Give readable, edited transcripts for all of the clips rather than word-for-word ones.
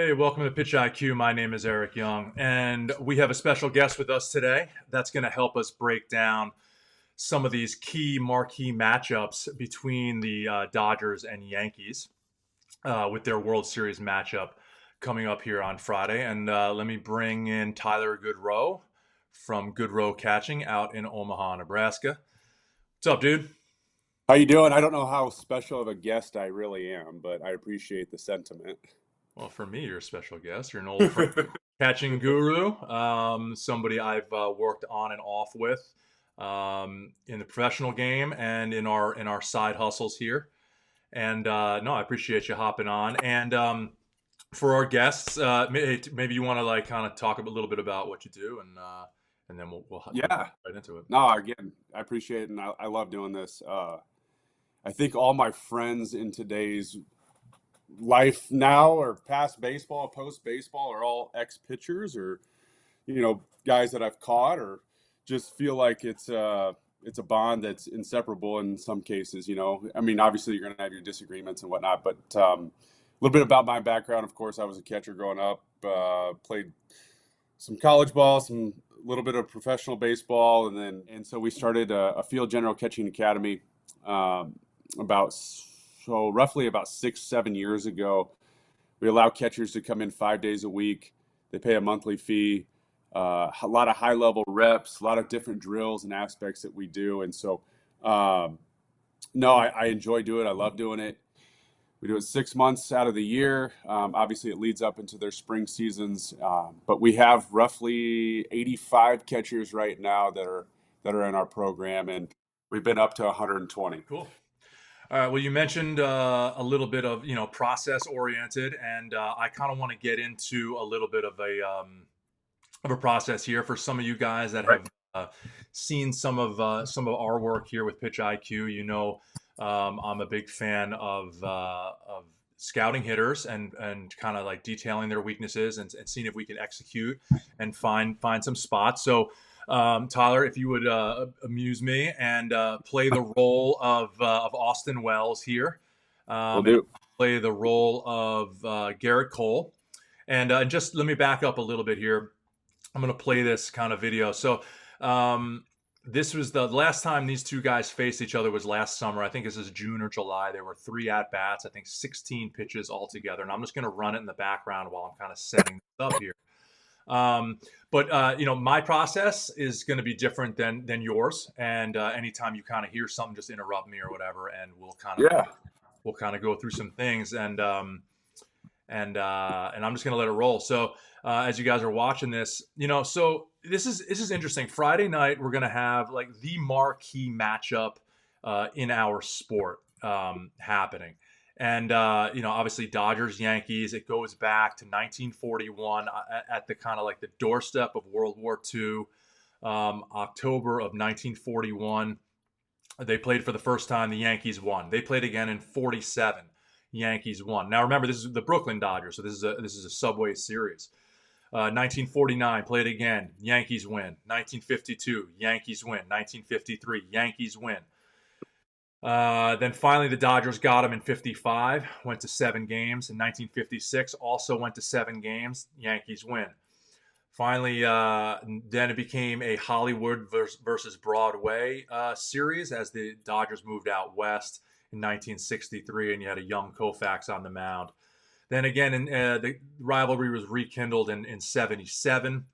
Hey, welcome to PitchIQ. My name is Eric Young, and we have a special guest with us today that's going to help us break down some of these key marquee matchups between the Dodgers and Yankees with their World Series matchup coming up here on Friday. And let me bring in Tyler Goodrow from Goodrow Catching out in Omaha, Nebraska. What's up, dude? How you doing? I don't know how special of a guest I really am, but I appreciate the sentiment. Well, for me, you're a special guest. You're an old friend, catching guru, somebody I've worked on and off with in the professional game and in our side hustles here. And no, I appreciate you hopping on. And for our guests, maybe you want to like kind of talk a little bit about what you do, and then we'll jump Yeah. right into it. No, again, I appreciate it, and I love doing this. I think all my friends in today's life now or past baseball, post baseball, are all ex pitchers or guys that I've caught or just feel like it's a bond that's inseparable in some cases. I mean, obviously you're going to have your disagreements and whatnot, but a little bit about my background. Of course, I was a catcher growing up. Played some college ball, some little bit of professional baseball, and so we started a field general catching academy about roughly about 6-7 years ago. We allow catchers to come in 5 days a week. They pay a monthly fee. A lot of high level reps, a lot of different drills and aspects that we do, and so no, I enjoy doing it. I love doing it. We do it 6 months out of the year. Obviously, it leads up into their spring seasons, but we have roughly 85 catchers right now that are in our program, and we've been up to 120. Cool. All right. Well, you mentioned a little bit of process oriented, and I kind of want to get into a little bit of a process here for some of you guys that have seen some of our work here with PitchIQ. I'm a big fan of scouting hitters and kind of like detailing their weaknesses and seeing if we can execute and find some spots. So, Tyler, if you would amuse me and play the role of Austin Wells here, Will and do. play the role of Gerrit Cole, and just let me back up a little bit here. I'm going to play this kind of video. So this was the last time these two guys faced each other was last summer. I think this is June or July. There were 3 at-bats, I think 16 pitches altogether. And I'm just going to run it in the background while I'm kind of setting this up here. But my process is going to be different than yours. And anytime you kind of hear something, just interrupt me or whatever, and we'll kind of go through some things. And I'm just going to let it roll. So as you guys are watching this, so this is interesting. Friday night, we're going to have like the marquee matchup in our sport happening. And, obviously Dodgers, Yankees, it goes back to 1941 at the kind of like the doorstep of World War II, October of 1941. They played for the first time. The Yankees won. They played again in 47. Yankees won. Now remember, this is the Brooklyn Dodgers, so this is a Subway Series. 1949, played again. Yankees win. 1952, Yankees win. 1953, Yankees win. Then finally, the Dodgers got him in 55, went to 7 games. In 1956, also went to 7 games. Yankees win. Finally, then it became a Hollywood versus Broadway series as the Dodgers moved out west in 1963, and you had a young Koufax on the mound. Then again, the rivalry was rekindled in 77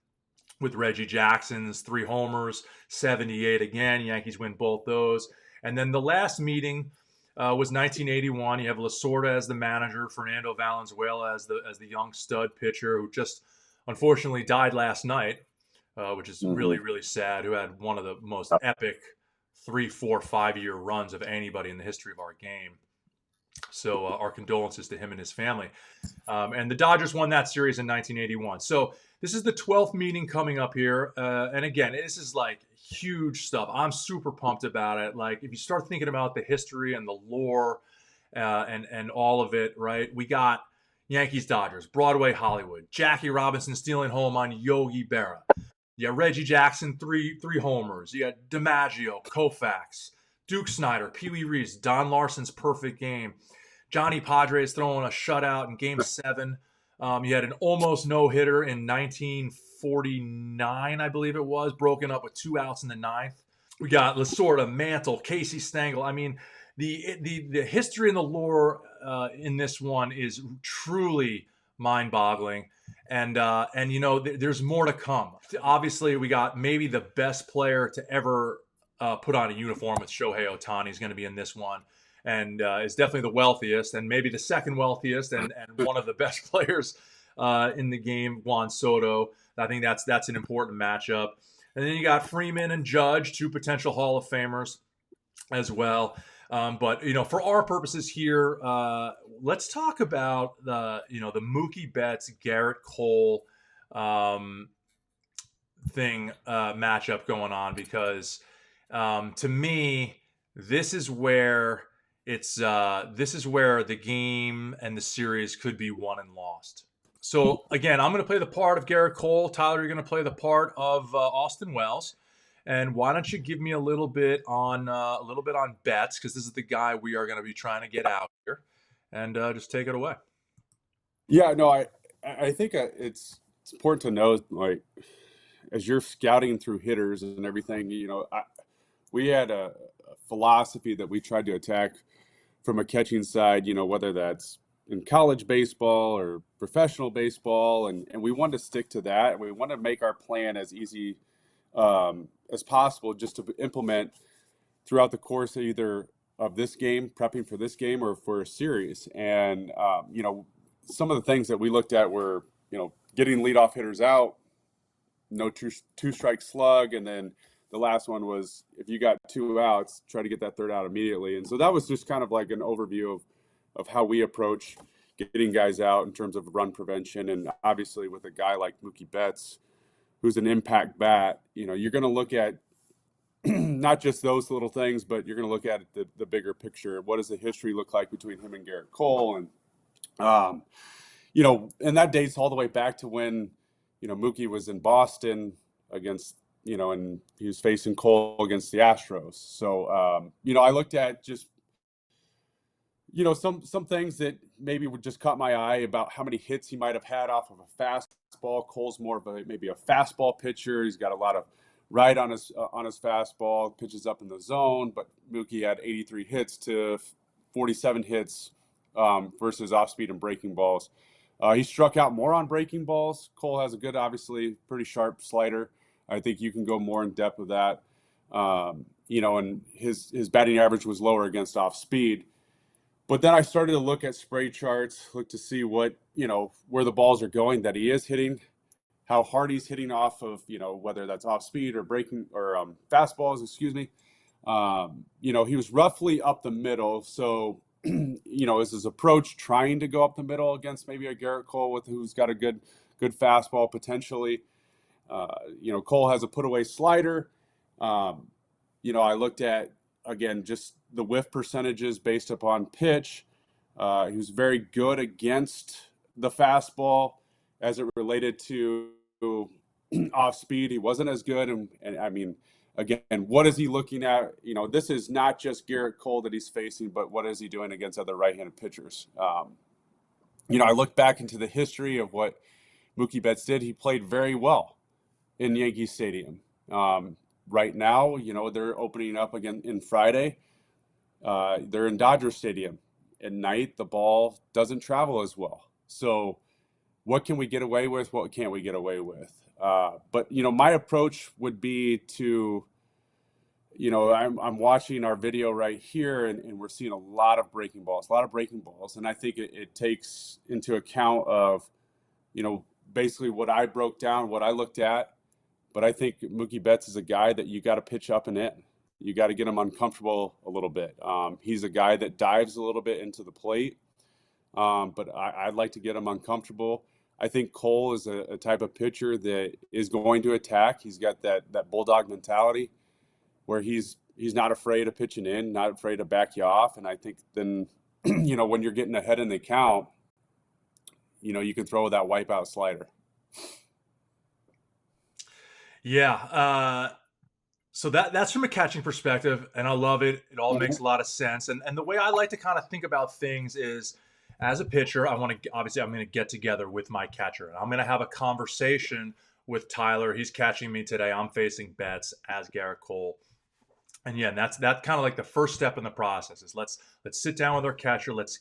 with Reggie Jackson's 3 homers. 78 again, Yankees win both those. And then the last meeting was 1981. You have Lasorda as the manager, Fernando Valenzuela as the young stud pitcher who just unfortunately died last night, which is really, really sad, who had one of the most epic 3, 4, 5-year runs of anybody in the history of our game. So our condolences to him and his family. And the Dodgers won that series in 1981. So this is the 12th meeting coming up here. And again, this is like huge stuff. I'm super pumped about it. Like if you start thinking about the history and the lore and all of it, right? We got Yankees, Dodgers, Broadway, Hollywood, Jackie Robinson stealing home on Yogi Berra. You got Reggie Jackson, three homers. You got DiMaggio, Koufax, Duke Snyder, Pee Wee Reese, Don Larson's perfect game. Johnny Padres throwing a shutout in Game 7 You had an almost no-hitter in 1949, I believe it was, broken up with 2 outs in the ninth. We got Lasorda, Mantle, Casey Stengel. I mean, the history and the lore in this one is truly mind-boggling, and there's more to come. Obviously, we got maybe the best player to ever put on a uniform with Shohei Ohtani is going to be in this one, and is definitely the wealthiest, and maybe the second wealthiest, and one of the best players in the game, Juan Soto. I think that's an important matchup. And then you got Freeman and Judge, two potential Hall of Famers as well. But for our purposes here, let's talk about the Mookie Betts, Gerrit Cole thing matchup going on, because to me, this is where the game and the series could be won and lost. So again, I'm going to play the part of Gerrit Cole. Tyler, you're going to play the part of Austin Wells. And why don't you give me a little bit on Betts, because this is the guy we are going to be trying to get out here, and just take it away. Yeah, no, I think it's important to know, like, as you're scouting through hitters and everything, we had a philosophy that we tried to attack from a catching side, whether that's in college baseball or professional baseball, and we wanted to stick to that, and we want to make our plan as easy as possible just to implement throughout the course of either of this game, prepping for this game, or for a series. And some of the things that we looked at were getting leadoff hitters out, no two strike slug, and then the last one was if you got 2 outs, try to get that third out immediately. And so that was just kind of like an overview of how we approach getting guys out in terms of run prevention. And obviously with a guy like Mookie Betts, who's an impact bat, you're going to look at not just those little things, but you're going to look at the bigger picture. What does the history look like between him and Gerrit Cole? And, and that dates all the way back to when, Mookie was in Boston against, and he was facing Cole against the Astros. So, I looked at just, some things that maybe would just caught my eye about how many hits he might have had off of a fastball. Cole's more of maybe a fastball pitcher. He's got a lot of right on his fastball, pitches up in the zone. But Mookie had 83 hits to 47 hits versus off speed and breaking balls. He struck out more on breaking balls. Cole has a good, obviously, pretty sharp slider. I think you can go more in depth with that. And his batting average was lower against off speed. But then I started to look at spray charts, look to see what, where the balls are going that he is hitting, how hard he's hitting off of, whether that's off speed or breaking or fastballs, excuse me. He was roughly up the middle. So, is his approach trying to go up the middle against maybe a Gerrit Cole who's got a good fastball potentially? Cole has a put away slider. I looked at, again, just the whiff percentages based upon pitch. He was very good against the fastball as it related to off speed. He wasn't as good. And I mean, again, what is he looking at? This is not just Gerrit Cole that he's facing, but what is he doing against other right-handed pitchers? I look back into the history of what Mookie Betts did. He played very well in Yankee Stadium. Right now, they're opening up again in Friday. They're in Dodger Stadium. At night, the ball doesn't travel as well. So what can we get away with? What can't we get away with? But my approach would be to, I'm watching our video right here, and we're seeing a lot of breaking balls. And I think it takes into account of, basically what I broke down, what I looked at. But I think Mookie Betts is a guy that you got to pitch up and in. You got to get him uncomfortable a little bit. He's a guy that dives a little bit into the plate, but I'd like to get him uncomfortable. I think Cole is a type of pitcher that is going to attack. He's got that bulldog mentality where he's not afraid of pitching in, not afraid to back you off. And I think then, when you're getting ahead in the count, you can throw that wipeout slider. Yeah. So that's from a catching perspective, and I love it. It all makes a lot of sense. And the way I like to kind of think about things is, as a pitcher, I want to obviously I'm going to get together with my catcher, and I'm going to have a conversation with Tyler. He's catching me today. I'm facing Betts as Gerrit Cole. And yeah, that's kind of like the first step in the process is let's sit down with our catcher. Let's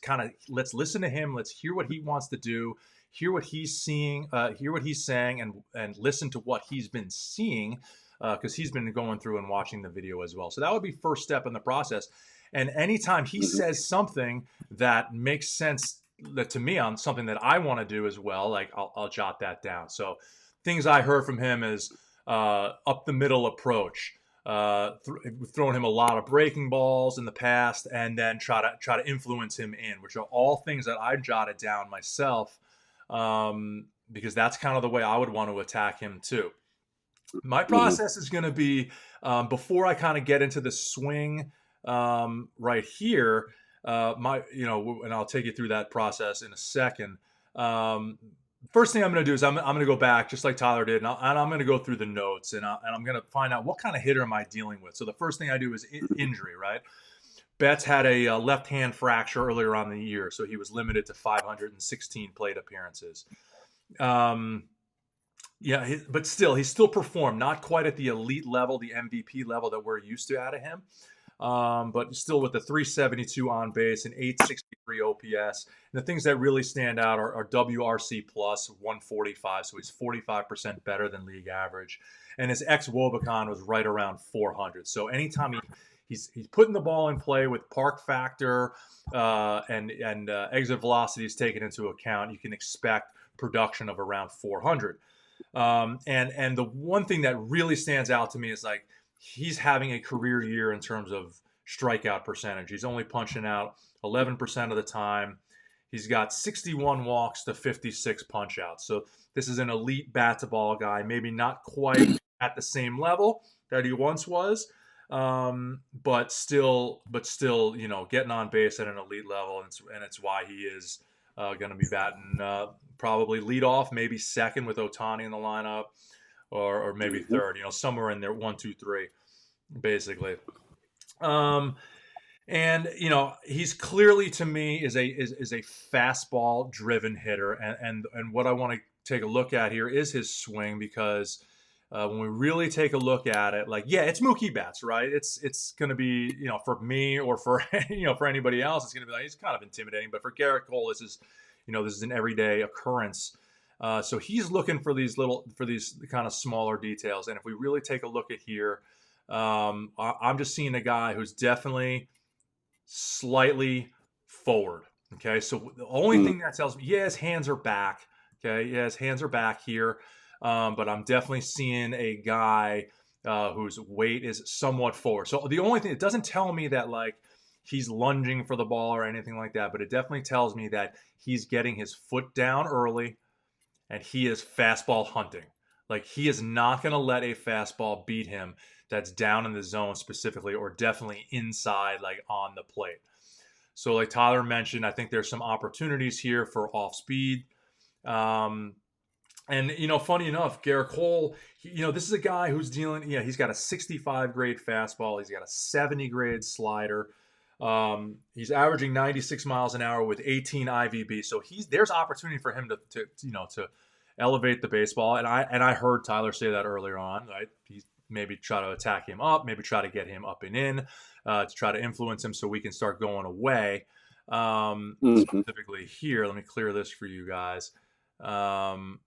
listen to him. Let's hear what he wants to do, hear what he's seeing, hear what he's saying, and listen to what he's been seeing, because he's been going through and watching the video as well. So that would be first step in the process. And anytime he Mhm. says something that makes sense to me on something that I want to do as well, like I'll jot that down. So things I heard from him is up the middle approach, thrown him a lot of breaking balls in the past, and then try to influence him in, which are all things that I jotted down myself, because that's kind of the way I would want to attack him too. My Mhm. process is going to be, before I kind of get into the swing, right here. And I'll take you through that process in a second. Um, First thing I'm going to do is I'm going to go back just like Tyler did, and I'm going to go through the notes, and I'm going to find out what kind of hitter am I dealing with. So the first thing I do is injury, right? Betts had a left hand fracture earlier on in the year, so he was limited to 516 plate appearances. Um, yeah, but still, he still performed, not quite at the elite level, the MVP level that we're used to out of him. But still with the 372 on base and 863 OPS. And the things that really stand out are WRC plus 145, so he's 45% better than league average. And his ex Wobicon was right around 400. So anytime he's putting the ball in play with park factor, and exit velocities taken into account, you can expect production of around 400. And the one thing that really stands out to me is like he's having a career year in terms of strikeout percentage. He's only punching out 11% of the time. He's got 61 walks to 56 punch outs. So this is an elite bat to ball guy, maybe not quite at the same level that he once was, but still, getting on base at an elite level, and it's why he is going to be batting probably lead off, maybe second with Otani in the lineup, or maybe Mhm. third. Somewhere in there, one, two, three, basically. Um, and he's clearly to me is a fastball driven hitter, and what I want to take a look at here is his swing, because when we really take a look at it, like, yeah, it's Mookie Betts, right? It's going to be, for me or for for anybody else, it's going to be like he's kind of intimidating, but for Gerrit Cole, this is an everyday occurrence. So he's looking for these kind of smaller details, and if we really take a look at here, I'm just seeing a guy who's definitely slightly forward. Okay, so the only Mhm. thing that tells me, yeah, his hands are back. Okay, yeah, his hands are back here, but I'm definitely seeing a guy whose weight is somewhat forward. So the only thing, it doesn't tell me that like he's lunging for the ball or anything like that, but it definitely tells me that he's getting his foot down early and he is fastball hunting. Like he is not going to let a fastball beat him that's down in the zone specifically, or definitely inside, like on the plate. So, like Tyler mentioned, I think there's some opportunities here for off speed. Um, and funny enough, Gerrit Cole, this is a guy who's dealing. Yeah, he's got a 65 grade fastball. He's got a 70 grade slider. He's averaging 96 miles an hour with 18 IVB. So there's opportunity for him to elevate the baseball. And I heard Tyler say that earlier on. Right, he maybe try to attack him up, maybe try to get him up and in, to try to influence him so we can start going away. Mhm. Specifically here, let me clear this for you guys. Um,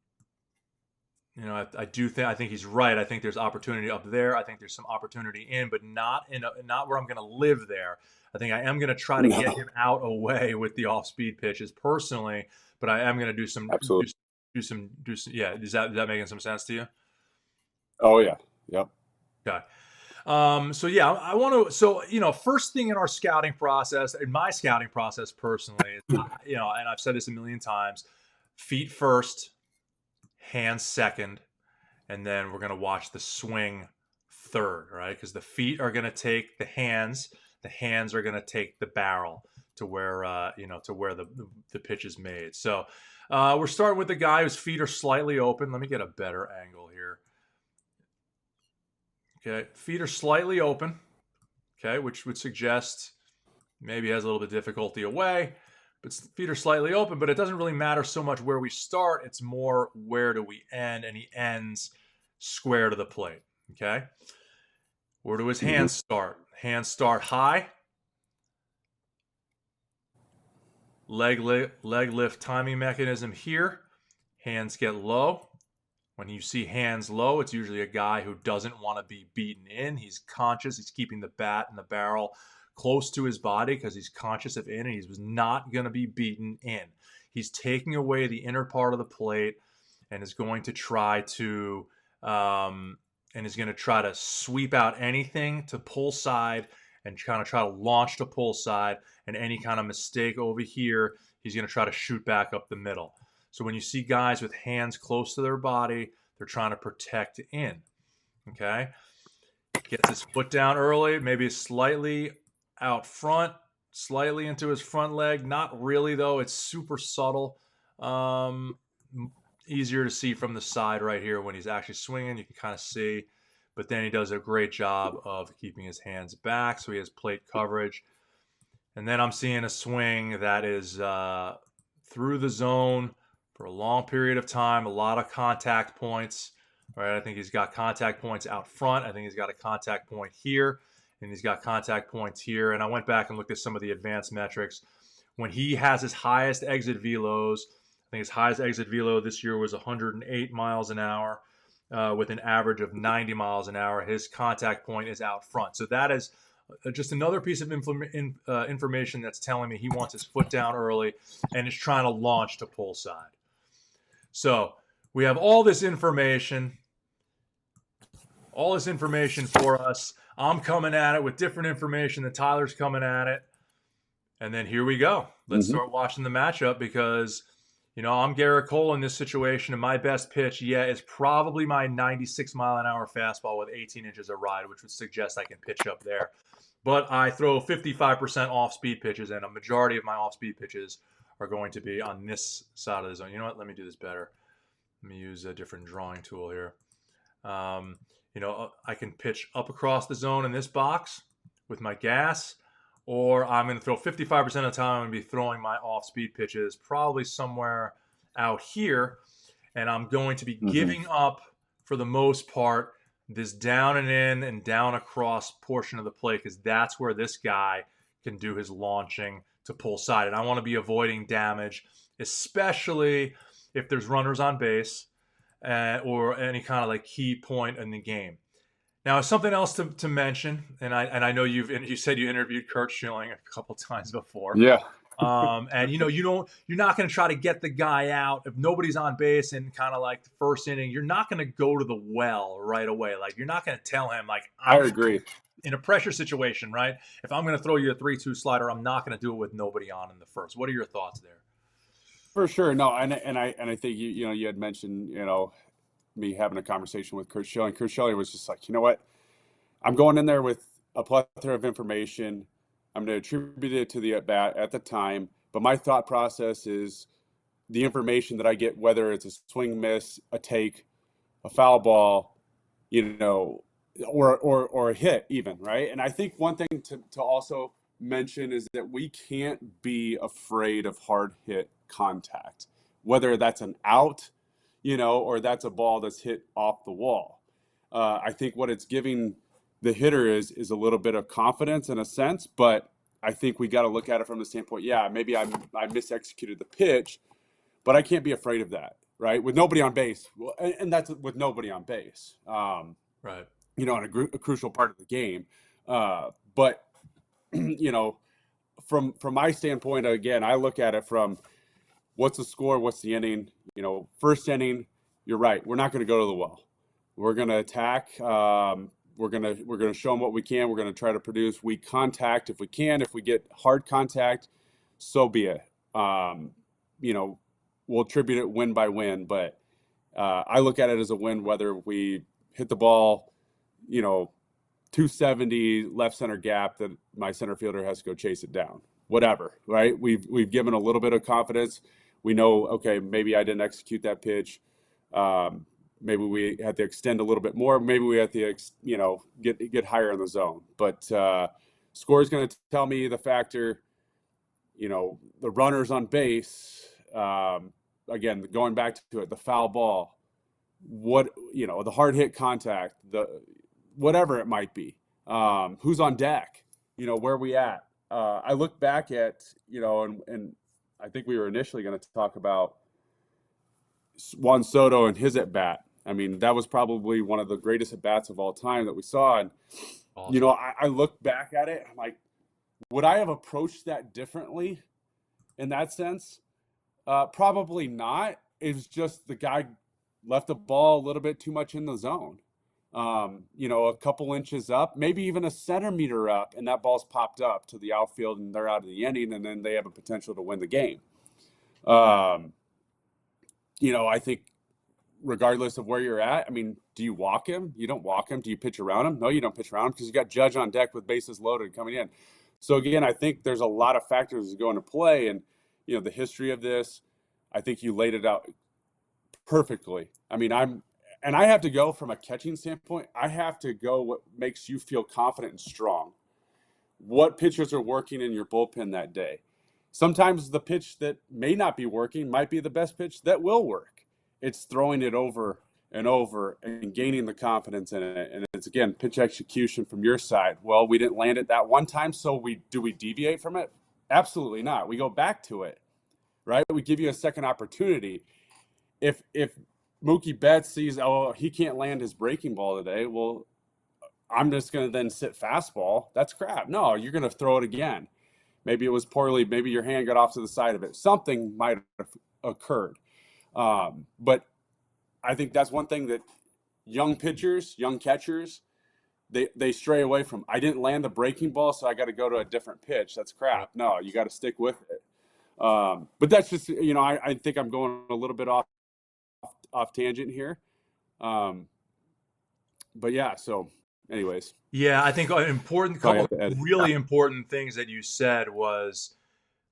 I think he's right. I think there's opportunity up there. I think there's some opportunity in, but not where I'm going to live there. I think I am going to try to get No, him out away with the off-speed pitches personally, but I am going to do some absolutely. do some. Yeah, is that making some sense to you? Oh yeah. Yep. Okay. So yeah, I want to. So first thing in our scouting process, in my scouting process personally, and I've said this a million times: feet first, hands second, and then we're going to watch the swing third, right? Because the feet are going to take the hands are going to take the barrel to where the pitch is made. So we're starting with the guy whose feet are slightly open. Let me get a better angle here. Okay, feet are slightly open. Okay, which would suggest maybe he has a little bit of difficulty away. but feet are slightly open, but it doesn't really matter so much where we start. It's more where do we end, and he ends square to the plate. Okay. Where do his Mm-hmm. hands start? Hands start high. Leg lift timing mechanism here. Hands get low. When you see hands low, it's usually a guy who doesn't want to be beaten in. He's conscious. He's keeping the bat and the barrel close to his body because he's conscious of in, and he's not going to be beaten in. He's taking away the inner part of the plate and is going to try to sweep out anything to pull side and kind of try to launch to pull side, and any kind of mistake over here, he's going to try to shoot back up the middle. So when you see guys with hands close to their body, they're trying to protect in. Okay? Gets his foot down early, maybe slightly out front, slightly into his front leg. Not really, though. It's super subtle. Easier to see from the side right here when he's actually swinging. You can kind of see. But then he does a great job of keeping his hands back, so he has plate coverage. And then I'm seeing a swing that is through the zone for a long period of time, a lot of contact points. Right, I think he's got contact points out front. I think he's got a contact point here, and he's got contact points here. And I went back and looked at some of the advanced metrics. When he has his highest exit velos, I think his highest exit velo this year was 108 miles an hour with an average of 90 miles an hour. His contact point is out front. So that is just another piece of information that's telling me he wants his foot down early and is trying to launch to pull side. So we have all this information for us. I'm coming at it with different information that Tyler's coming at it. And then here we go. Let's start watching the matchup because, I'm Gerrit Cole in this situation, and my best pitch, is probably my 96-mile-an-hour fastball with 18 inches of ride, which would suggest I can pitch up there. But I throw 55% off-speed pitches, and a majority of my off-speed pitches are going to be on this side of the zone. You know what? Let me do this better. Let me use a different drawing tool here. I can pitch up across the zone in this box with my gas, or I'm going to throw 55% of the time. I'm going to be throwing my off-speed pitches probably somewhere out here, and I'm going to be giving up, for the most part, this down and in and down across portion of the plate because that's where this guy can do his launching to pull side. And I want to be avoiding damage, especially if there's runners on base or any kind of key point in the game. Now, something else to mention, and I know you said you interviewed Curt Schilling a couple times before. Yeah. And you're not going to try to get the guy out if nobody's on base in kind of the first inning. You're not going to go to the well right away. You're not going to tell him I agree. In a pressure situation, right? If I'm going to throw you a 3-2 slider, I'm not going to do it with nobody on in the first. What are your thoughts there? For sure. No, and I think you had mentioned, me having a conversation with Curt Schilling. Curt Schilling was just like, you know what? I'm going in there with a plethora of information. I'm going to attribute it to the at bat at the time, but my thought process is the information that I get, whether it's a swing miss, a take, a foul ball, or a hit even, right? And I think one thing to also mention is that we can't be afraid of hard hit contact, whether that's an out, or that's a ball that's hit off the wall. I think what it's giving the hitter is a little bit of confidence in a sense, but I think we got to look at it from the standpoint, maybe I misexecuted the pitch, but I can't be afraid of that, right? With nobody on base, and that's with nobody on base, right? In a crucial part of the game, but from my standpoint, again, I look at it from what's the score, what's the inning. First inning, you're right. We're not going to go to the well. We're going to attack. We're gonna show them what we can. We're going to try to produce weak contact if we can. If we get hard contact, so be it. We'll attribute it win by win, but I look at it as a win whether we hit the ball, 270 left center gap that my center fielder has to go chase it down. Whatever, right? We've given a little bit of confidence. We know, okay, maybe I didn't execute that pitch. Maybe we had to extend a little bit more. Maybe we had to, get higher in the zone. But score is going to tell me the factor. the runners on base, again, going back to it, the foul ball, the hard hit contact, the whatever it might be, who's on deck, where we at. I look back at, and I think we were initially going to talk about Juan Soto and his at bat. I mean, that was probably one of the greatest at bats of all time that we saw. And, Awesome. I look back at it, I'm like, would I have approached that differently in that sense? Probably not. It was just the guy left the ball a little bit too much in the zone. A couple inches up, maybe even a centimeter up, and that ball's popped up to the outfield and they're out of the inning, and then they have a potential to win the game. I think regardless of where you're at, I mean, do you walk him? You don't walk him. Do you pitch around him? No, you don't pitch around him because you got Judge on deck with bases loaded coming in. So again, I think there's a lot of factors that go into play, and the history of this, I think you laid it out perfectly. I mean, I have to go from a catching standpoint. I have to go what makes you feel confident and strong. What pitchers are working in your bullpen that day? Sometimes the pitch that may not be working might be the best pitch that will work. It's throwing it over and over and gaining the confidence in it. And it's, again, pitch execution from your side. Well, we didn't land it that one time, so do we deviate from it? Absolutely not. We go back to it, right? We give you a second opportunity. If Mookie Betts sees, he can't land his breaking ball today, well, I'm just going to then sit fastball. That's crap. No, you're going to throw it again. Maybe it was poorly. Maybe your hand got off to the side of it. Something might have occurred. But I think that's one thing that young pitchers, young catchers, they stray away from. I didn't land the breaking ball, so I got to go to a different pitch. That's crap. No, you got to stick with it. But that's just, I think I'm going a little bit off tangent here. But yeah, so anyways. Yeah, I think an important couple really important things that you said was,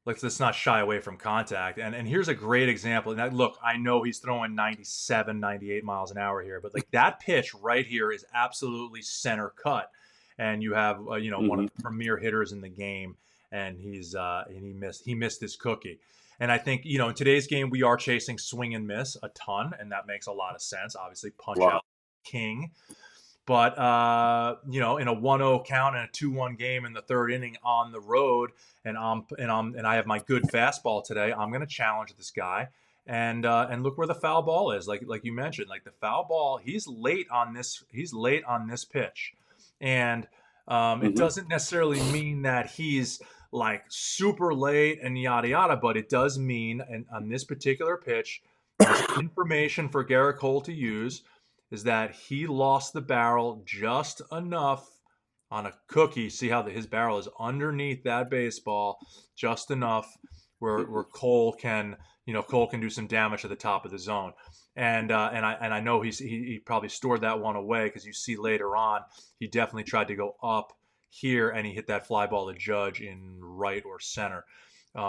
let's not shy away from contact. And here's a great example. And look, I know he's throwing 97, 98 miles an hour here, but like that pitch right here is absolutely center cut. And you have, one of the premier hitters in the game, and he missed his cookie. And I think, in today's game, we are chasing swing and miss a ton, and that makes a lot of sense. Obviously, punch out king. But, in a 1-0 count and a 2-1 game in the third inning on the road, and I have my good fastball today, I'm going to challenge this guy. And look where the foul ball is. Like you mentioned, like the foul ball, he's late on this pitch. And it doesn't necessarily mean that he's like super late and yada yada, but it does mean, and on this particular pitch, there's information for Gerrit Cole to use, is that he lost the barrel just enough on a cookie. See how his barrel is underneath that baseball, just enough where Cole can do some damage to the top of the zone. And I know he probably stored that one away, because you see later on he definitely tried to go up here and he hit that fly ball to Judge in right or center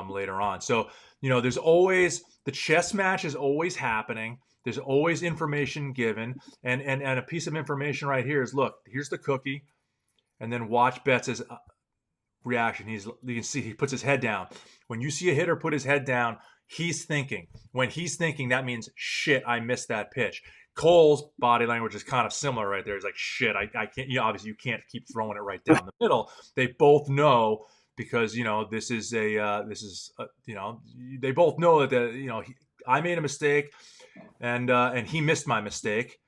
later on. So there's always, the chess match is always happening. There's always information given, and a piece of information right here is, look, here's the cookie, and then watch Betts' reaction. You can see he puts his head down. When you see a hitter put his head down, he's thinking. When he's thinking, that means, shit, I missed that pitch. Cole's body language is kind of similar right there. He's like, shit, I can't. Obviously you can't keep throwing it right down the middle. They both know, because they both know that I made a mistake. And he missed my mistake.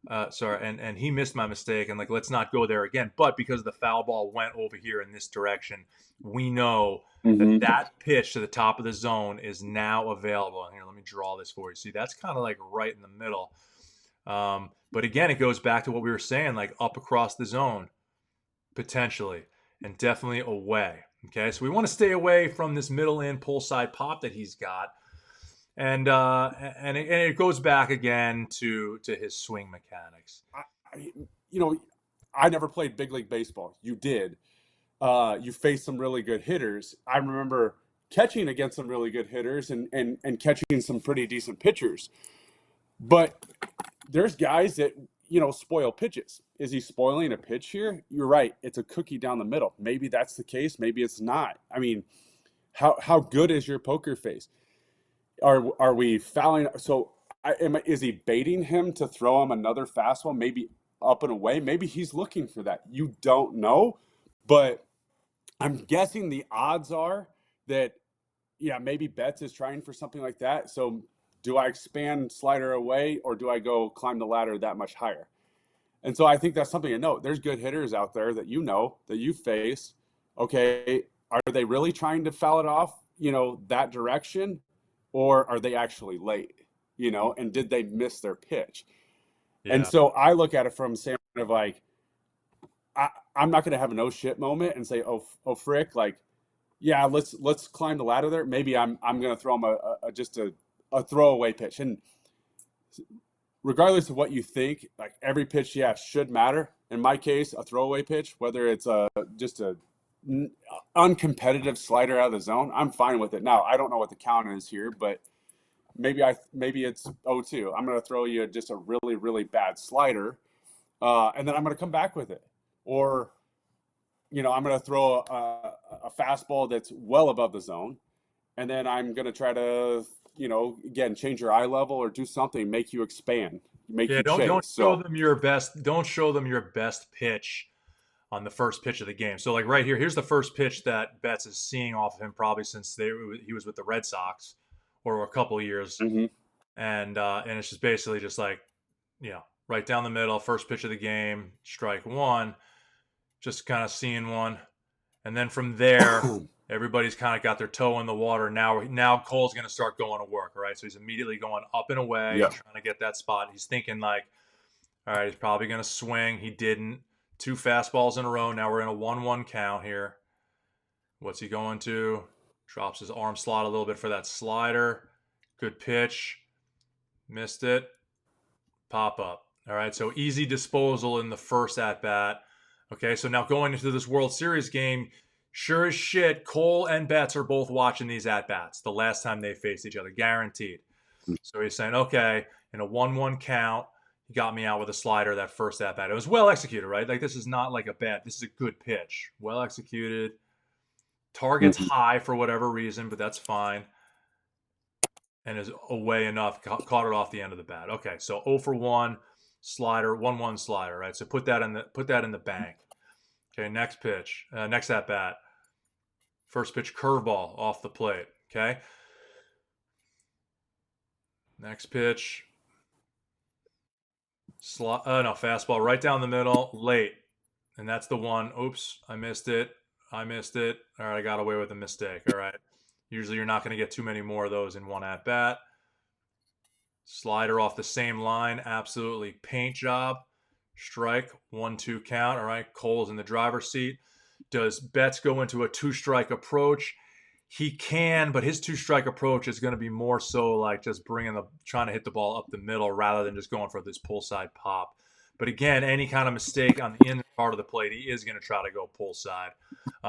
And he missed my mistake. And let's not go there again. But because the foul ball went over here in this direction, we know that pitch to the top of the zone is now available. And here, let me draw this for you. See, that's kind of like right in the middle. But again, it goes back to what we were saying, like up across the zone, potentially, and definitely away. Okay, so we want to stay away from this middle in pull side pop that he's got. And it goes back again to his swing mechanics. I never played big league baseball. You did. You faced some really good hitters. I remember catching against some really good hitters and catching some pretty decent pitchers. But there's guys that, spoil pitches. Is he spoiling a pitch here? You're right. It's a cookie down the middle. Maybe that's the case. Maybe it's not. I mean, how good is your poker face? Are we fouling? So is he baiting him to throw him another fastball, maybe up and away? Maybe he's looking for that. You don't know, but I'm guessing the odds are that, yeah, maybe Betts is trying for something like that. So do I expand slider away, or do I go climb the ladder that much higher? And so I think that's something to note. There's good hitters out there that that you face. Okay, are they really trying to foul it off, that direction, or are they actually late, and did they miss their pitch? And Yeah. so I look at it from the standpoint of like, I'm not going to have a no shit moment and say, oh frick, like, yeah, let's climb the ladder there. Maybe I'm going to throw him just a throwaway pitch. And regardless of what you think, like every pitch, yeah, should matter. In my case, a throwaway pitch, whether it's just a uncompetitive slider out of the zone, I'm fine with it. Now, I don't know what the count is here, but maybe it's 0-2. I'm going to throw you just a really, really bad slider, and then I'm going to come back with it. Or, I'm going to throw a fastball that's well above the zone, and then I'm going to try to, again, change your eye level or do something, make you expand, make Yeah, you don't chase. show So, them your best. Don't show them your best pitch on the first pitch of the game. So like right here, here's the first pitch that Betts is seeing off of him probably since he was with the Red Sox or a couple of years, mhm. and it's just basically just like, right down the middle, first pitch of the game, strike one, just kind of seeing one, and then from there. Everybody's kind of got their toe in the water. Now Cole's going to start going to work, all right? So he's immediately going up and away Yeah. and trying to get that spot. He's thinking like, all right, he's probably going to swing. He didn't. Two fastballs in a row. Now we're in a 1-1 count here. What's he going to? Drops his arm slot a little bit for that slider. Good pitch. Missed it. Pop up. All right, so easy disposal in the first at bat. Okay, so now going into this World Series game, sure as shit, Cole and Betts are both watching these at bats the last time they faced each other, guaranteed. So he's saying, okay, in a 1-1 count, he got me out with a slider that first at bat. It was well executed, right? Like this is not like a bad, this is a good pitch. Well executed. Target's Mhm. high for whatever reason, but that's fine. And is away enough, caught it off the end of the bat. Okay, so 0 for 1 slider, 1-1 slider, right? So put that in the bank. Okay, next pitch, next at bat. First pitch curveball off the plate. Okay. Next pitch. No, fastball right down the middle, late. And that's the one. Oops, I missed it. All right, I got away with a mistake. All right. Usually you're not going to get too many more of those in one at bat. Slider off the same line. Absolutely paint job. Strike, 1-2 count. All right. Cole's in the driver's seat. Does Betts go into a two-strike approach? He can, but his two-strike approach is going to be more so like just trying to hit the ball up the middle rather than just going for this pull side pop. But again, any kind of mistake on the in part of the plate, he is going to try to go pull side.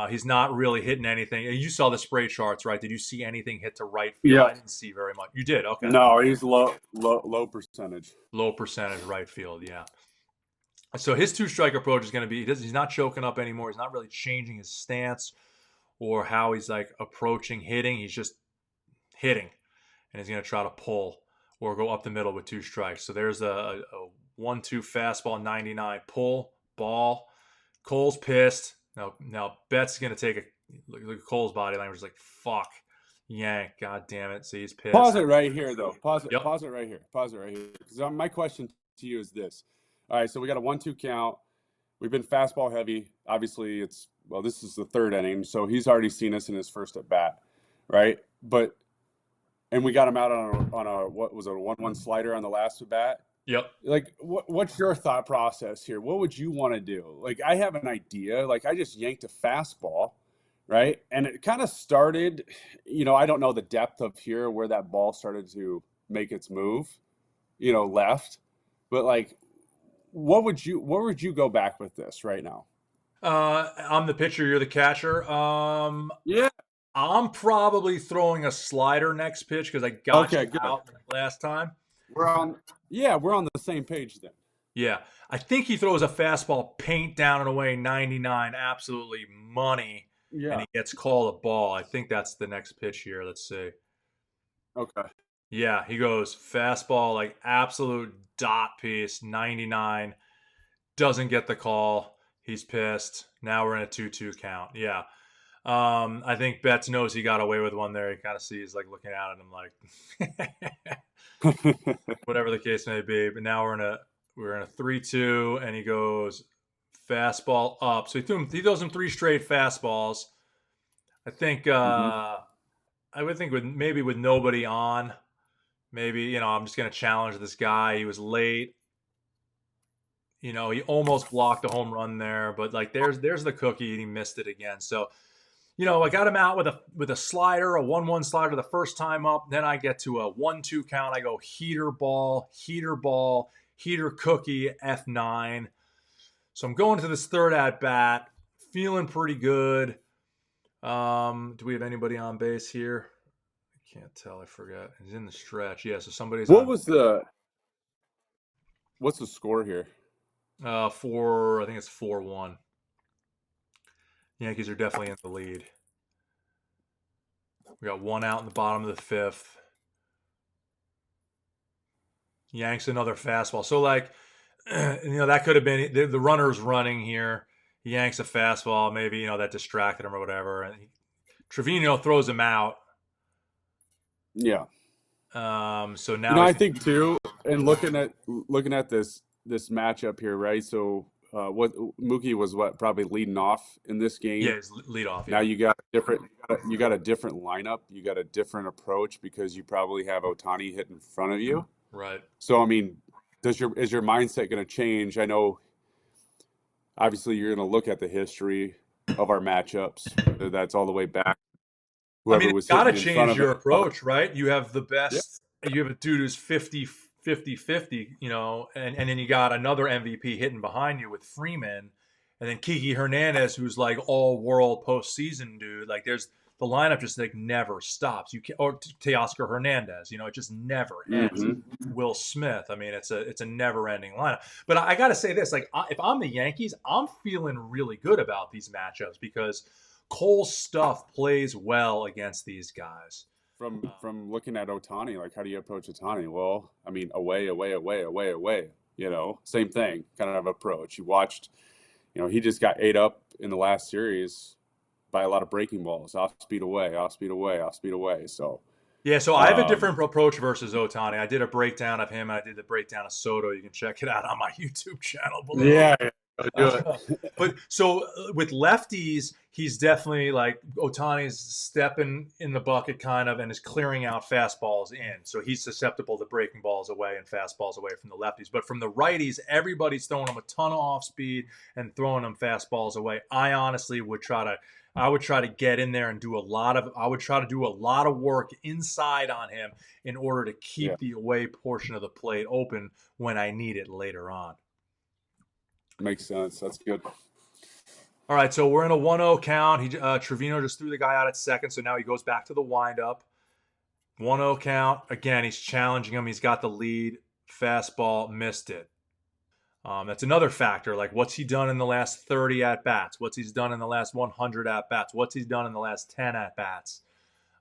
He's not really hitting anything. You saw the spray charts, right? Did you see anything hit to right field? Yeah. I didn't see very much. You did, okay. No, he's low percentage. Low percentage right field, yeah. So his two-strike approach is going to be he's not choking up anymore. He's not really changing his stance or how he's like approaching hitting. He's just hitting, and he's going to try to pull or go up the middle with two strikes. So there's a 1-2 fastball, 99 pull ball. Cole's pissed. Now Betts is going to take look at Cole's body language. Like fuck, yank. God damn it. See, he's pissed. Pause it right here, though. Yep. Pause it right here. Because my question to you is this. All right, so we got a 1-2 count. We've been fastball heavy. Obviously, this is the third inning, so he's already seen us in his first at bat, right? And we got him out on a what was it, a 1-1 slider on the last at bat. Yep. Like, what's your thought process here? What would you want to do? Like, I have an idea. Like, I just yanked a fastball, right? And it kind of started, I don't know the depth of here where that ball started to make its move, left. But like, where would you go back with this right now? I'm the pitcher. You're the catcher. Yeah. I'm probably throwing a slider next pitch because I got Okay, you good. out last time. We're on the same page then. Yeah. I think he throws a fastball paint down and away 99, absolutely money. and Yeah. he gets called a ball. I think that's the next pitch here. Let's see. Okay. Yeah, he goes fastball, like absolute dot piece, 99. Doesn't get the call. He's pissed. Now we're in a 2-2 count. Yeah. I think Betts knows he got away with one there. He kind of sees, like, looking out at him like whatever the case may be. But now we're in a 3-2, and he goes fastball up. So he throws him 3 straight fastballs. I think Hmm. I would think with nobody on, maybe, I'm just gonna challenge this guy. He was late. He almost blocked a home run there, but like there's the cookie, and he missed it again. So, I got him out with a slider, a 1-1 slider the first time up. Then I get to a 1-2 count. I go heater ball, heater cookie, F9. So I'm going to this third at bat, feeling pretty good. Do we have anybody on base here? I can't tell. I forgot. He's in the stretch. Yeah, so somebody's What on. was what's the score here? I think it's 4-1. Yankees are definitely in the lead. We got one out in the bottom of the fifth. Yanks another fastball. So, like, that could have been the runner's running here. He yanks a fastball. Maybe, that distracted him or whatever. And Trevino throws him out. Yeah. So now I he's. think too, and looking at this matchup here, right? So, what Mookie was probably leading off in this Yeah, game. he's lead off. Now Yeah. you got a different lineup. You got a different approach because you probably have Otani hit in front of you. Right. So, I mean, is your mindset going to change? I know, obviously, you're going to look at the history of our matchups. That's all the way back. I mean, Whoever it's was got to hitting in front change of your it. approach, right? You have the Yeah. best. You have a dude who's 50-50, and then you got another MVP hitting behind you with Freeman, and then Kiki Hernandez, who's like all world postseason dude. Like, there's the lineup just like never stops. You can or Teoscar Hernandez, it just never ends. Hmm. Will Smith. I mean, it's a never ending lineup. But I got to say this: like, if I'm the Yankees, I'm feeling really good about these matchups because Cole's stuff plays well against these guys. From looking at Otani, like how do you approach Otani? Well, I mean, away, away, away, away, away. Same thing kind of approach. You watched, he just got ate up in the last series by a lot of breaking balls, off speed away, off speed away, off speed away. So, Yeah, so I have a um, different approach versus Otani. I did a breakdown of him, and I did the breakdown of Soto. You can check it out on my YouTube channel below. yeah, do it. But so with lefties, he's definitely like Otani's stepping in the bucket kind of and is clearing out fastballs in. So he's susceptible to breaking balls away and fastballs away from the lefties. But from the righties, everybody's throwing him a ton of off speed and throwing them fastballs away. I would try to get in there and I would try to do a lot of work inside on him in order to Yeah, keep the away portion of the plate open when I need it later on. makes sense. That's good. All right, so we're in a 1-0 count. Trevino just threw the guy out at second, so now he goes back to the windup. 1-0 count. Again, he's challenging him. He's got the lead. Fastball, missed it. That's another factor. Like, what's he done in the last 30 at bats? What's he's done in the last 100 at bats? What's he's done in the last 10 at bats?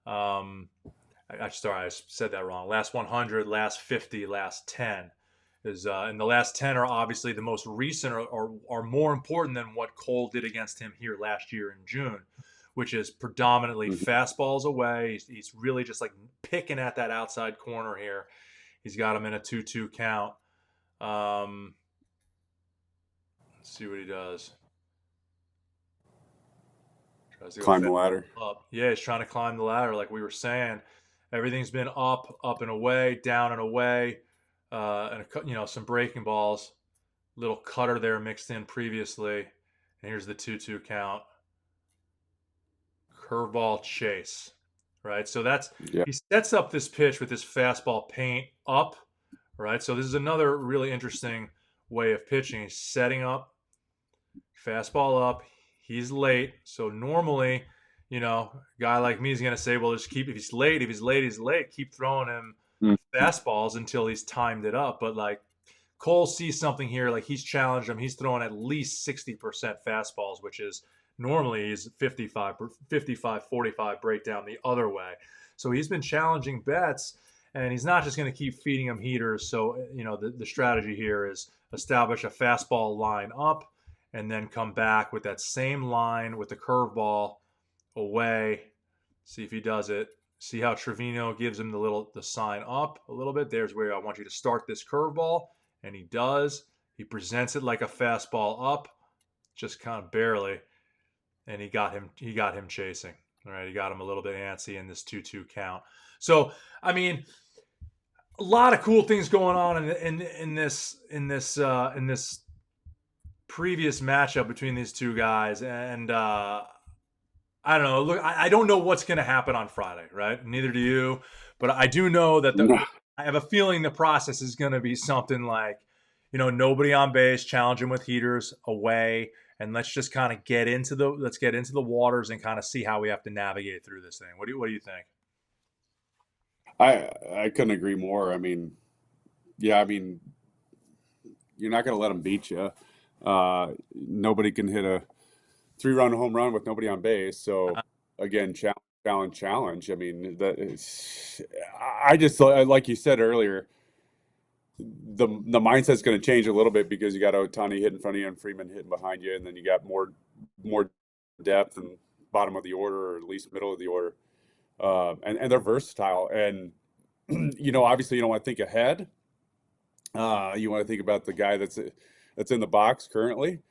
Sorry, I said that wrong. Last 100, last 50, last 10 and the last 10 are obviously the most recent or are more important than what Cole did against him here last year in June, which is predominantly Mhm. fastballs away. He's really just like picking at that outside corner here. He's got him in a 2-2 count. Let's see what he does. Tries to go Climb the fastball ladder. up. Yeah, he's trying to climb the ladder, like we were saying. Everything's been up and away, down and away, and some breaking balls. Little cutter there mixed in previously, and here's the 2-2 count. Curveball chase, right? So Yeah, he sets up this pitch with this fastball paint up, right? So this is another really interesting way of pitching. He's setting up, fastball up. He's late, so normally, a guy like me is gonna say, well, just keep if he's late, he's late. Keep throwing him mm, fastballs until he's timed it up. But like Cole sees something here, like he's challenged him. He's throwing at least 60% fastballs, which is Normally he's 55-45 breakdown the other way. So he's been challenging Betts, and he's not just going to keep feeding him heaters. So, the strategy here is establish a fastball line up and then come back with that same line with the curveball away. See if he does it. See how Trevino gives him the sign up a little bit. There's where I want you to start this curveball, and he does. He presents it like a fastball up, just kind of barely, and he got him chasing. All right, he got him a little bit antsy in this 2-2 count. So, I mean, a lot of cool things going on in this previous matchup between these two guys, and I don't know. Look, I don't know what's going to happen on Friday, right? Neither do you, but I do know that I have a feeling the process is going to be something like, nobody on base, challenge him with heaters away, and let's just kind of get into the waters and kind of see how we have to navigate through this thing. What do you think? I couldn't agree more. I mean, yeah, I mean, you're not going to let them beat you. Nobody can hit a 3-run home run with nobody on base. So again, challenge. I mean, I just, like you said earlier, the mindset's going to change a little bit because you got Ohtani hitting in front of you and Freeman hitting behind you, and then you got more depth and bottom of the order, or at least middle of the order, and they're versatile. And obviously, you don't want to think ahead. You want to think about the guy that's in the box currently,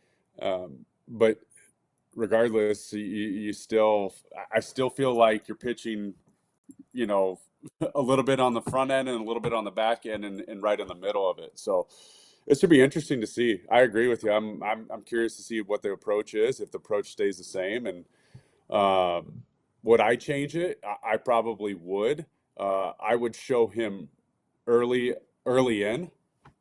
but regardless, I still feel like you're pitching, a little bit on the front end and a little bit on the back end and right in the middle of it. So it should be interesting to see. I agree with you. I'm curious to see what the approach is, if the approach stays the same. And would I change it? I probably would. I would show him early in,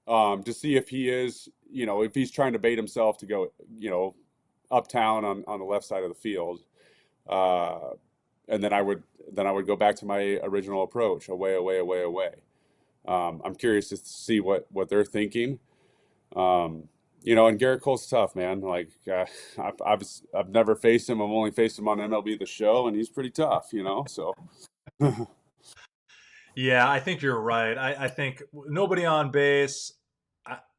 to see if he is, if he's trying to bait himself to go, uptown on the left side of the field. And then I would go back to my original approach, away. I'm curious to see what they're thinking. And Gerrit Cole's tough, man. Like, I've never faced him. I've only faced him on MLB The Show, and he's pretty tough, so. Yeah, I think you're right. I think nobody on base.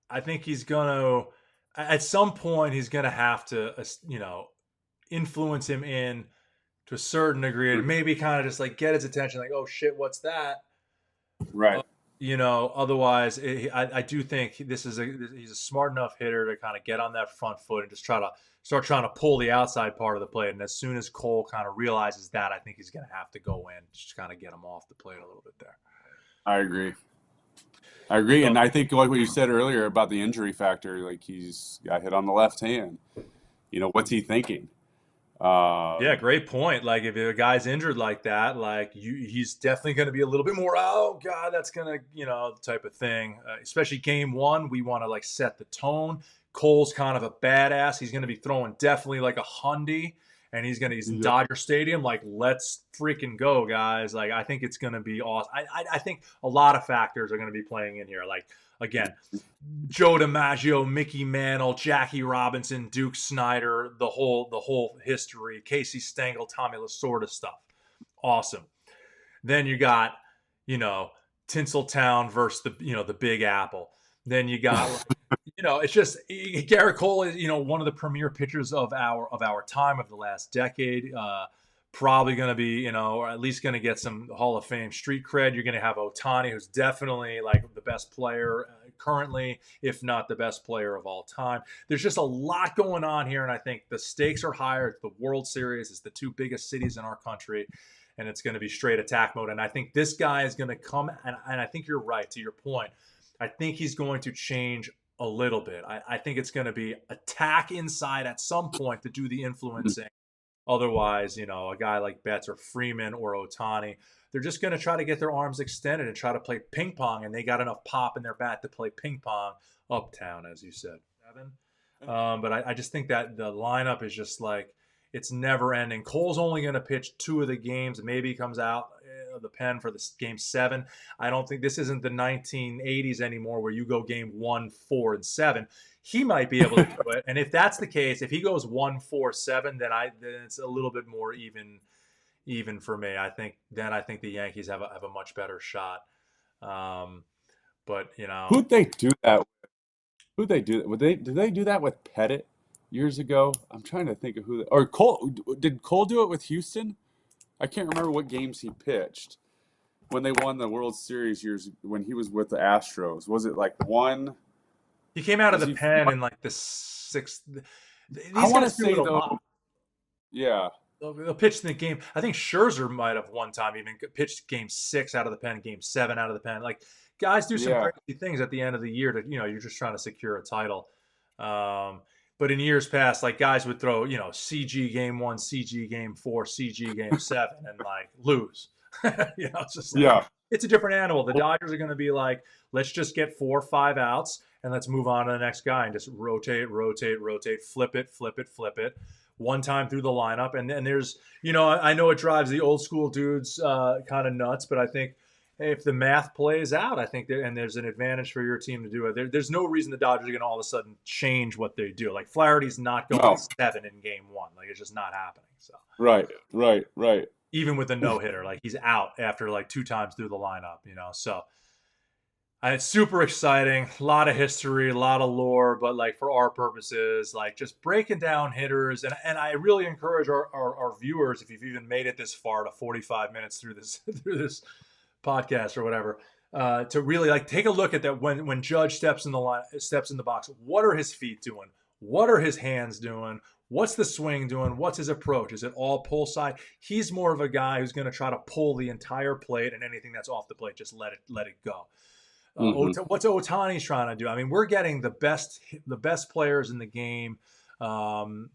I think he's gonna at some point he's gonna have to influence him in to a certain degree, and maybe kind of just like get his attention, like, oh shit, what's that? Right. Otherwise, I do think he's a smart enough hitter to kind of get on that front foot and just start trying to pull the outside part of the plate. And as soon as Cole kind of realizes that, I think he's going to have to go in, just kind of get him off the plate a little bit there. I agree. And I think like what you said earlier about the injury factor, like he's got hit on the left hand. What's he thinking? Yeah, great point. Like if a guy's injured like that, like he's definitely going to be a little bit more, oh God, that's going to, type of thing. Especially game one, we want to like set the tone. Cole's kind of a badass. He's going to be throwing definitely like a hundy, and he's in Dodger Stadium. Like, let's freaking go, guys. Like, I think it's going to be awesome. I think a lot of factors are going to be playing in here. Like, again, Joe DiMaggio, Mickey Mantle, Jackie Robinson, Duke Snyder, the whole history, Casey Stengel, Tommy Lasorda stuff. Awesome. Then you got, Tinseltown versus the Big Apple. Then you got, it's just Gerrit Cole is, one of the premier pitchers of our time, of the last decade. Probably going to be, or at least going to get some Hall of Fame street cred. You're going to have Ohtani, who's definitely like the best player currently, if not the best player of all time. There's just a lot going on here, and I think the stakes are higher. It's the World Series. It's the two biggest cities in our country, and it's going to be straight attack mode. And I think this guy is going to come, and I think you're right, to your point. I think he's going to change a little bit. I think it's going to be attack inside at some point to do the influencing. Otherwise, a guy like Betts or Freeman or Ohtani, they're just going to try to get their arms extended and try to play ping pong, and they got enough pop in their bat to play ping pong uptown, as you said, Evan. But I just think that the lineup is just like, it's never ending. Cole's only going to pitch 2 of the games. Maybe he comes out the pen for this game 7. I don't think this isn't the 1980s anymore where you go game 1, 4, and 7. He might be able to do it, and if that's the case, if he goes 1, 4, 7, then it's a little bit more even for me. I think the Yankees have a much better shot. Um, but Who'd they do that? Who'd they do that? Did they do that with Pettit years ago? I'm trying to think of or Cole. Did Cole do it with Houston? I can't remember what games he pitched when they won the World Series years when he was with the Astros. Was it like one? he came out of Was the he? pen in like the 6th. I These want to guys do it say a though. lot. Yeah, They'll pitch in the game. I think Scherzer might have one time even pitched game 6 out of the pen, game 7 out of the pen. Like guys do some yeah. crazy things at the end of the year to you're just trying to secure a title. Um, but in years past, like guys would throw CG game 1, CG game 4, CG game 7, and like lose. It's just like Yeah. it's a different animal. The Dodgers are going to be like, let's just get 4 or 5 outs and let's move on to the next guy and just rotate, rotate, rotate, flip it, flip it, flip it one time through the lineup. And there's, I know it drives the old school dudes kind of nuts, but I think if the math plays out, I think and there's an advantage for your team to do it. There's no reason the Dodgers are going to all of a sudden change what they do. Like Flaherty's not going No. 7 in game 1. Like it's just not happening. So Right. Right. Right. even with a no hitter, like he's out after like 2 times through the lineup. So it's super exciting. A lot of history, a lot of lore, but like for our purposes, like just breaking down hitters. And I really encourage our viewers, if you've even made it this far to 45 minutes through this through this podcast or whatever, to really like take a look at that when Judge steps in the box. What are his feet doing? What are his hands doing? What's the swing doing? What's his approach? Is it all pull side? He's more of a guy who's going to try to pull the entire plate, and anything that's off the plate, just let it go. What's Ohtani's trying to do? I mean, we're getting the best players in the game, and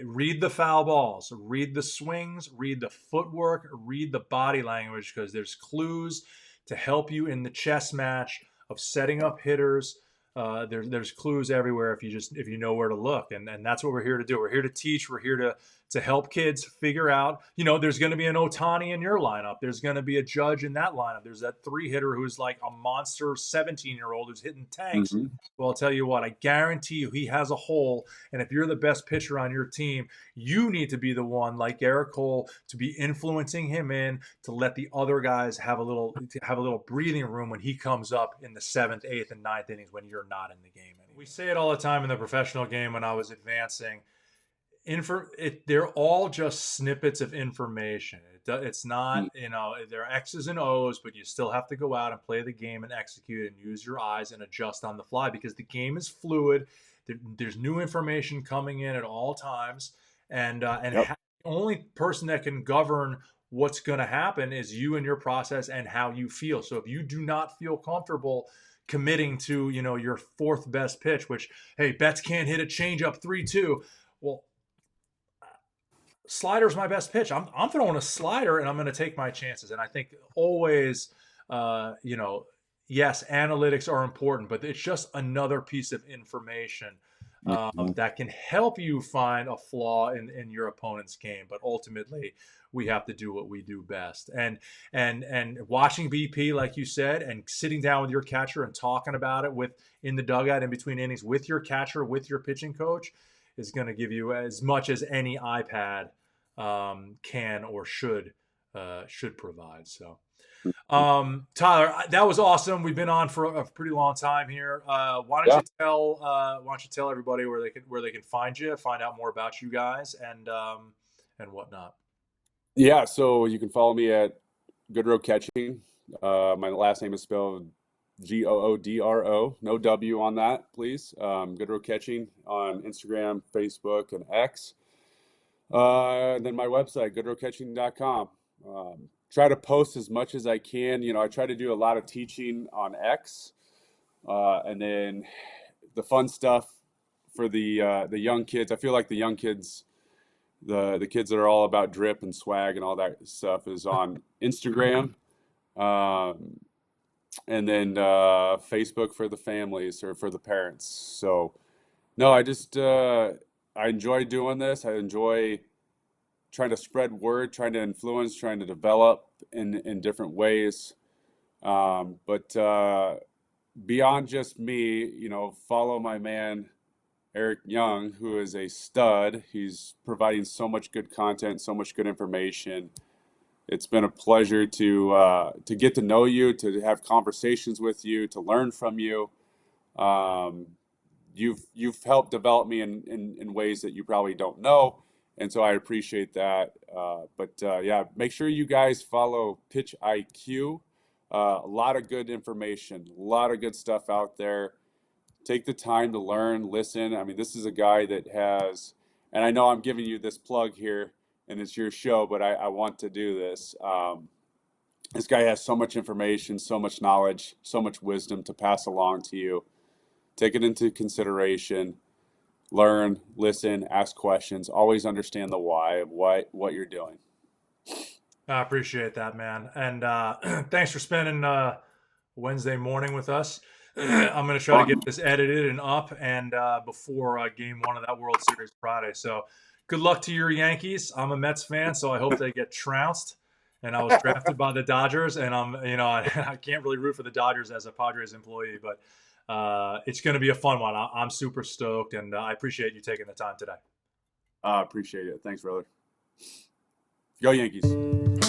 read the foul balls, read the swings, read the footwork, read the body language, because there's clues to help you in the chess match of setting up hitters. There's clues everywhere if you know where to look, and that's what we're here to do. We're here to teach. We're here to help kids figure out. There's going to be an Ohtani in your lineup. There's going to be a Judge in that lineup. There's that 3 hitter who's like a monster 17-year-old who's hitting tanks. Mm-hmm. Well, I'll tell you what. I guarantee you, he has a hole. And if you're the best pitcher on your team, you need to be the one, like Gerrit Cole, to be influencing him in to let the other guys have a little breathing room when he comes up in the 7th, 8th, and 9th innings when you're not in the game anymore. We say it all the time in the professional game when I was advancing. They're all just snippets of information. It's not, they're X's and O's, but you still have to go out and play the game and execute and use your eyes and adjust on the fly, because the game is fluid. There's new information coming in at all times, and the only person that can govern what's going to happen is you and your process and how you feel. So if you do not feel comfortable committing to your 4th best pitch, which, hey, Betts can't hit a changeup 3-2. Well, slider's my best pitch. I'm throwing a slider and I'm going to take my chances. And I think always, yes, analytics are important, but it's just another piece of information that can help you find a flaw in your opponent's game. But ultimately, we have to do what we do best. And watching BP, like you said, and sitting down with your catcher and talking about it in the dugout in between innings with your catcher, with your pitching coach, is going to give you as much as any iPad can or should provide. So, Tyler, that was awesome. We've been on for a pretty long time here. Why don't you tell everybody where they can find you, find out more about you guys, and whatnot. Yeah, so you can follow me at Goodrow Catching. My last name is spelled Goodro, no W on that, please. Goodrow Catching on Instagram, Facebook, and X. And then my website, goodrowcatching.com. Try to post as much as I can. I try to do a lot of teaching on X, and then the fun stuff for the young kids. I feel like the young kids, the kids that are all about drip and swag and all that stuff, is on Instagram. And then Facebook for the families or for the parents. So, no, I enjoy doing this. I enjoy trying to spread word, trying to influence, trying to develop, in different ways. But beyond just me, follow my man Eric Young, who is a stud. He's providing so much good content, so much good information. It's been a pleasure to get to know you, to have conversations with you, to learn from you. Um, you've helped develop me in ways that you probably don't know, and so I appreciate that. But yeah, make sure you guys follow PitchIQ. A lot of good information, a lot of good stuff out there. Take the time to learn, listen. I mean, this is a guy that has, and I know I'm giving you this plug here, and it's your show, but I want to do this. This guy has so much information, so much knowledge, so much wisdom to pass along to you. Take it into consideration. Learn, listen, ask questions. Always understand the why of what you're doing. I appreciate that, man. And thanks for spending Wednesday morning with us. I'm going to try to get Fun. this edited and up and before game one of that World Series Friday. So good luck to your Yankees. I'm a Mets fan, so I hope they get trounced. And I was drafted by the Dodgers, and I can't really root for the Dodgers as a Padres employee, but it's going to be a fun one. I'm super stoked, and I appreciate you taking the time today. Appreciate it. Thanks, brother. Go Yankees.